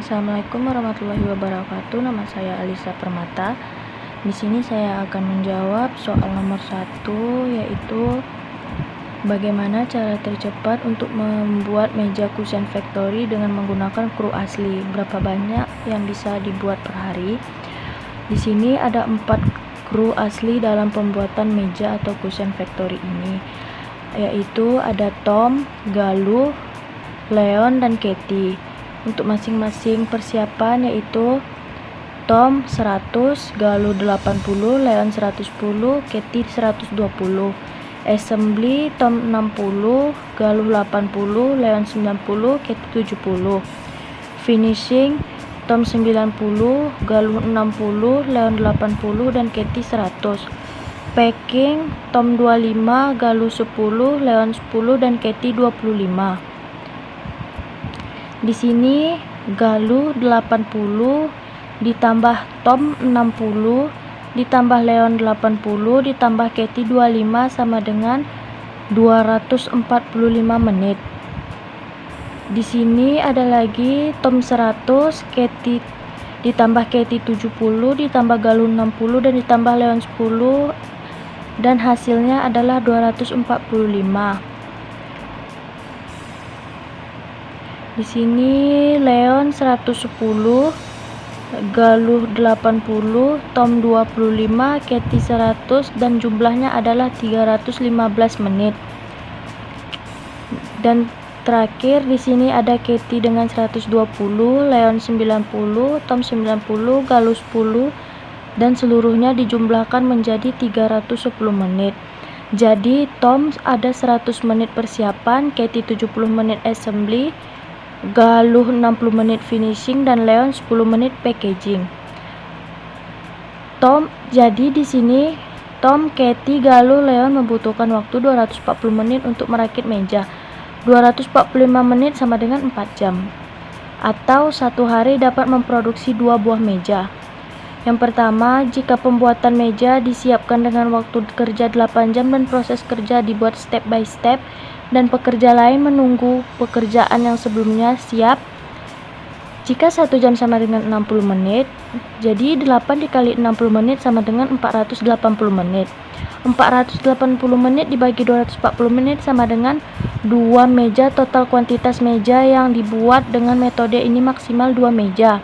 Assalamualaikum warahmatullahi wabarakatuh. Nama saya Alisa Permata. Di sini saya akan menjawab soal nomor 1, yaitu bagaimana cara tercepat untuk membuat meja cushion factory dengan menggunakan kru asli. Berapa banyak yang bisa dibuat per hari? Di sini ada 4 kru asli dalam pembuatan meja atau cushion factory ini, yaitu ada Tom, Galuh, Leon, dan Katie. Untuk masing-masing persiapan yaitu Tom 100, Galuh 80, Leon 110, Katie 120. Assembly Tom 60, Galuh 80, Leon 90, Katie 70. Finishing Tom 90, Galuh 60, Leon 80, dan Katie 100. Packing Tom 25, Galuh 10, Leon 10, dan Katie 25. Di sini Galuh 80 ditambah Tom 60 ditambah Leon 80 ditambah Katie 25 sama dengan 245 menit. Di sini ada lagi Tom 100, Katie ditambah Katie 70 ditambah Galuh 60 dan ditambah Leon 10, dan hasilnya adalah 245. Di sini Leon 110, Galuh 80, Tom 25, Katie 100, dan jumlahnya adalah 315 menit. Dan terakhir di sini ada Katie dengan 120, Leon 90, Tom 90, Galuh 10, dan seluruhnya dijumlahkan menjadi 310 menit. Jadi Tom ada 100 menit persiapan, Katie 70 menit assembly, Galuh 60 menit finishing, dan Leon 10 menit packaging. Jadi di sini Tom, Katie, Galuh, Leon membutuhkan waktu 240 menit untuk merakit meja. 245 menit sama dengan 4 jam. Atau satu hari dapat memproduksi 2 buah meja. Yang pertama, jika pembuatan meja disiapkan dengan waktu kerja 8 jam dan proses kerja dibuat step by step, dan pekerja lain menunggu pekerjaan yang sebelumnya siap. Jika 1 jam sama dengan 60 menit, jadi 8 dikali 60 menit sama dengan 480 menit. 480 menit dibagi 240 menit sama dengan 2 meja. Total kuantitas meja yang dibuat dengan metode ini maksimal 2 meja.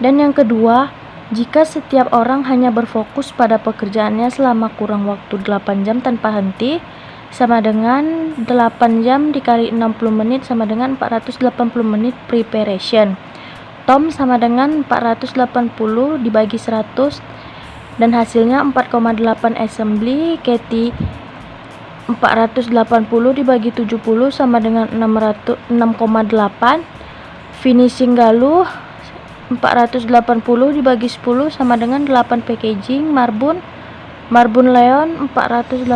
Dan yang kedua, jika setiap orang hanya berfokus pada pekerjaannya selama kurang waktu 8 jam tanpa henti, sama dengan 8 jam dikali 60 menit sama dengan 480 menit preparation. Tom sama dengan 480 dibagi 100, dan hasilnya 4,8 assembly. Katie 480 dibagi 70 sama dengan 6,8. Finishing Galuh 480 dibagi 10 sama dengan 8 packaging. Marbun Leon 480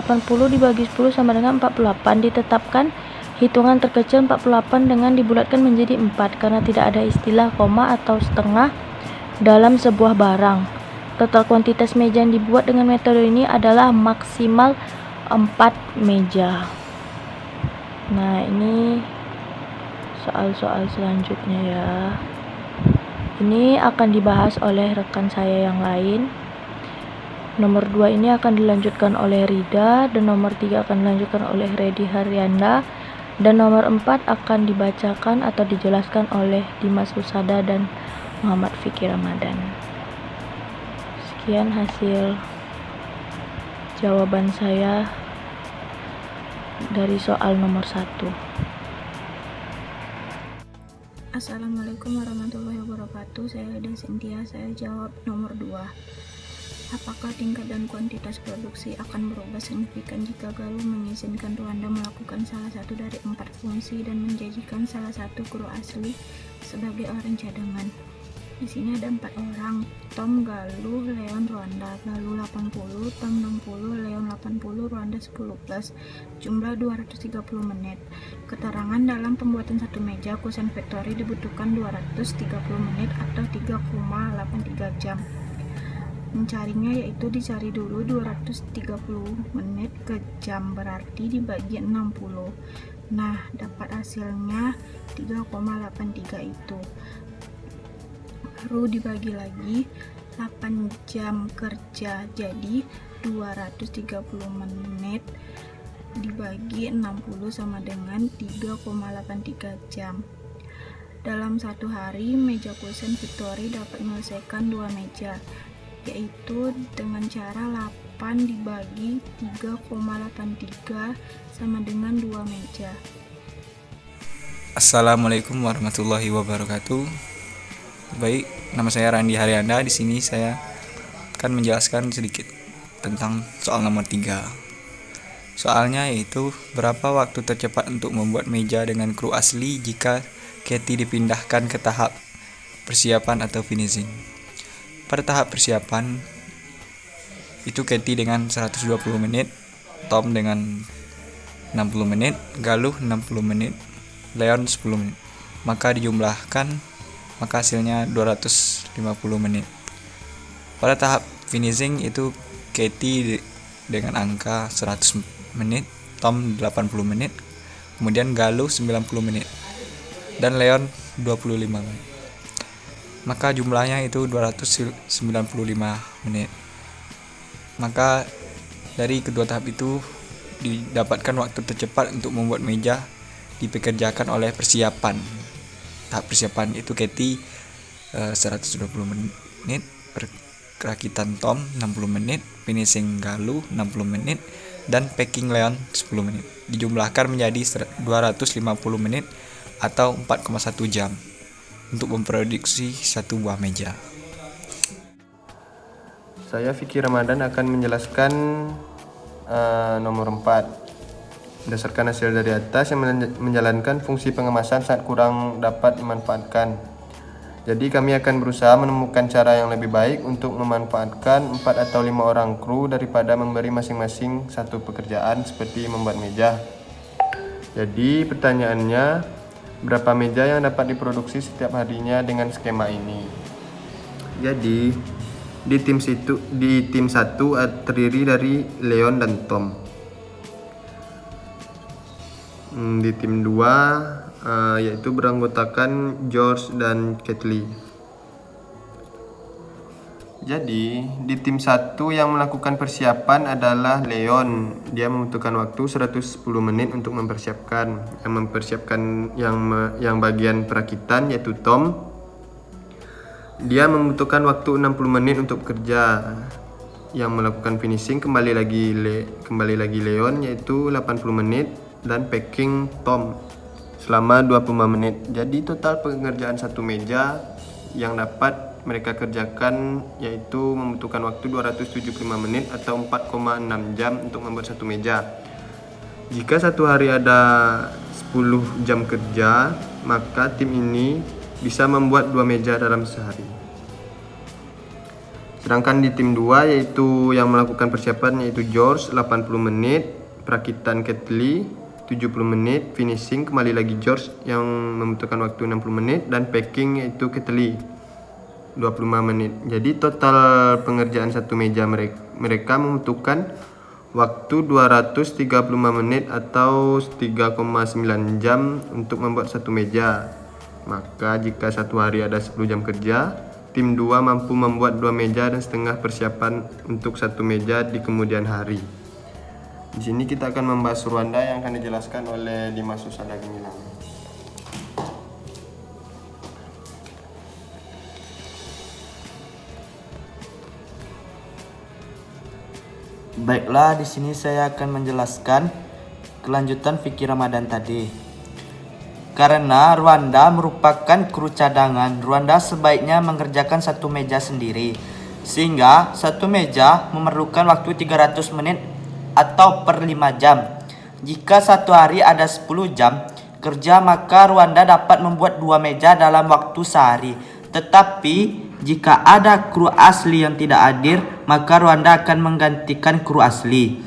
dibagi 10 sama dengan 48. Ditetapkan hitungan terkecil 48 dengan dibulatkan menjadi 4 karena tidak ada istilah koma atau setengah dalam sebuah barang. Total kuantitas meja yang dibuat dengan metode ini adalah maksimal 4 meja. Nah, ini soal-soal selanjutnya ya. Ini akan dibahas oleh rekan saya yang lain. Nomor 2 ini akan dilanjutkan oleh Rida, dan nomor 3 akan dilanjutkan oleh Redi Haryanda, dan nomor 4 akan dibacakan atau dijelaskan oleh Dimas Husada dan Muhammad Fikri Ramadan. Sekian hasil jawaban saya dari soal nomor 1. Assalamualaikum warahmatullahi wabarakatuh. Saya Ida Cynthia. Saya jawab nomor 2. Apakah tingkat dan kuantitas produksi akan berubah signifikan jika Galuh mengizinkan Rwanda melakukan salah satu dari 4 fungsi dan menjadikan salah satu kru asli sebagai orang cadangan? Di sini ada 4 orang: Tom, Galuh, Leon, Rwanda. Galuh 80, Tom 60, Leon 80, Rwanda 10 plus. Jumlah 230 menit. Keterangan dalam pembuatan satu meja cushion factory dibutuhkan 230 menit atau 3,83 jam. Mencarinya yaitu dicari dulu 230 menit ke jam, berarti dibagi 60. Nah, dapat hasilnya 3,83 itu. Baru dibagi lagi 8 jam kerja, jadi 230 menit dibagi 60 sama dengan 3,83 jam. Dalam satu hari, meja kusen Victory dapat menyelesaikan 2 meja, yaitu dengan cara 8 dibagi 3,83 sama dengan 2 meja. Assalamualaikum warahmatullahi wabarakatuh. Baik, nama saya Randi Haryanda. Di sini saya akan menjelaskan sedikit tentang soal nomor 3. Soalnya yaitu berapa waktu tercepat untuk membuat meja dengan kru asli jika Katie dipindahkan ke tahap persiapan atau finishing. Pada tahap persiapan itu Katie dengan 120 menit, Tom dengan 60 menit, Galuh 60 menit, Leon 10 menit. Maka dijumlahkan, maka hasilnya 250 menit. Pada tahap finishing itu Katie dengan angka 100 menit, Tom 80 menit, kemudian Galuh 90 menit, dan Leon 25 menit. Maka jumlahnya itu 295 menit. Maka dari kedua tahap itu didapatkan waktu tercepat untuk membuat meja dipekerjakan oleh persiapan. Tahap persiapan itu Katie 120 menit, perakitan Tom 60 menit, finishing Galuh 60 menit, dan packing Leon 10 menit. Dijumlahkan menjadi 250 menit atau 4,1 jam untuk memproduksi satu buah meja. Saya Fikri Ramadan akan menjelaskan nomor 4. Berdasarkan hasil dari atas yang menjalankan fungsi pengemasan saat kurang dapat dimanfaatkan. Jadi kami akan berusaha menemukan cara yang lebih baik untuk memanfaatkan 4 atau 5 orang kru daripada memberi masing-masing satu pekerjaan seperti membuat meja. Jadi pertanyaannya, berapa meja yang dapat diproduksi setiap harinya dengan skema ini? Jadi di tim 1 terdiri dari Leon dan Tom. Di tim 2 yaitu beranggotakan George dan Kathleen. Jadi di tim 1 yang melakukan persiapan adalah Leon. Dia membutuhkan waktu 110 menit untuk mempersiapkan. Yang bagian perakitan yaitu Tom. Dia membutuhkan waktu 60 menit untuk bekerja. Yang melakukan finishing kembali lagi Leon yaitu 80 menit, dan packing Tom selama 25 menit. Jadi total pengerjaan satu meja yang dapat mereka kerjakan yaitu membutuhkan waktu 275 menit atau 4,6 jam untuk membuat satu meja. Jika satu hari ada 10 jam kerja, maka tim ini bisa membuat 2 meja dalam sehari. Sedangkan di tim 2 yaitu yang melakukan persiapan yaitu George 80 menit, perakitan Kathleen 70 menit, finishing kembali lagi George yang membutuhkan waktu 60 menit, dan packing yaitu Kathleen 25 menit. Jadi total pengerjaan satu meja mereka membutuhkan waktu 235 menit atau 3,9 jam untuk membuat satu meja. Maka jika satu hari ada 10 jam kerja, tim 2 mampu membuat 2 meja dan setengah persiapan untuk satu meja di kemudian hari. Di sini kita akan membahas Rwanda yang akan dijelaskan oleh Dimas Susada Gemilang. Baiklah, di sini saya akan menjelaskan kelanjutan Fikri Ramadan tadi. Karena Rwanda merupakan kru cadangan, Rwanda sebaiknya mengerjakan satu meja sendiri, sehingga satu meja memerlukan waktu 300 menit atau per 5 jam. Jika satu hari ada 10 jam kerja, maka Rwanda dapat membuat 2 meja dalam waktu sehari. Tetapi jika ada kru asli yang tidak hadir, maka Rwanda akan menggantikan kru asli.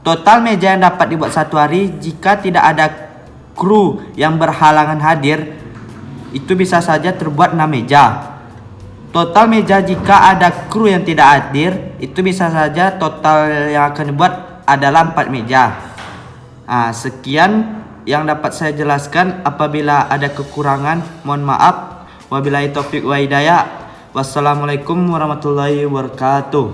Total meja yang dapat dibuat satu hari jika tidak ada kru yang berhalangan hadir, itu bisa saja terbuat 6 meja. Total meja jika ada kru yang tidak hadir, itu bisa saja total yang akan dibuat adalah 4 meja. Sekian yang dapat saya jelaskan. Apabila ada kekurangan, mohon maaf. Wabillahi taufiq wa hidayah. Wassalamualaikum warahmatullahi wabarakatuh.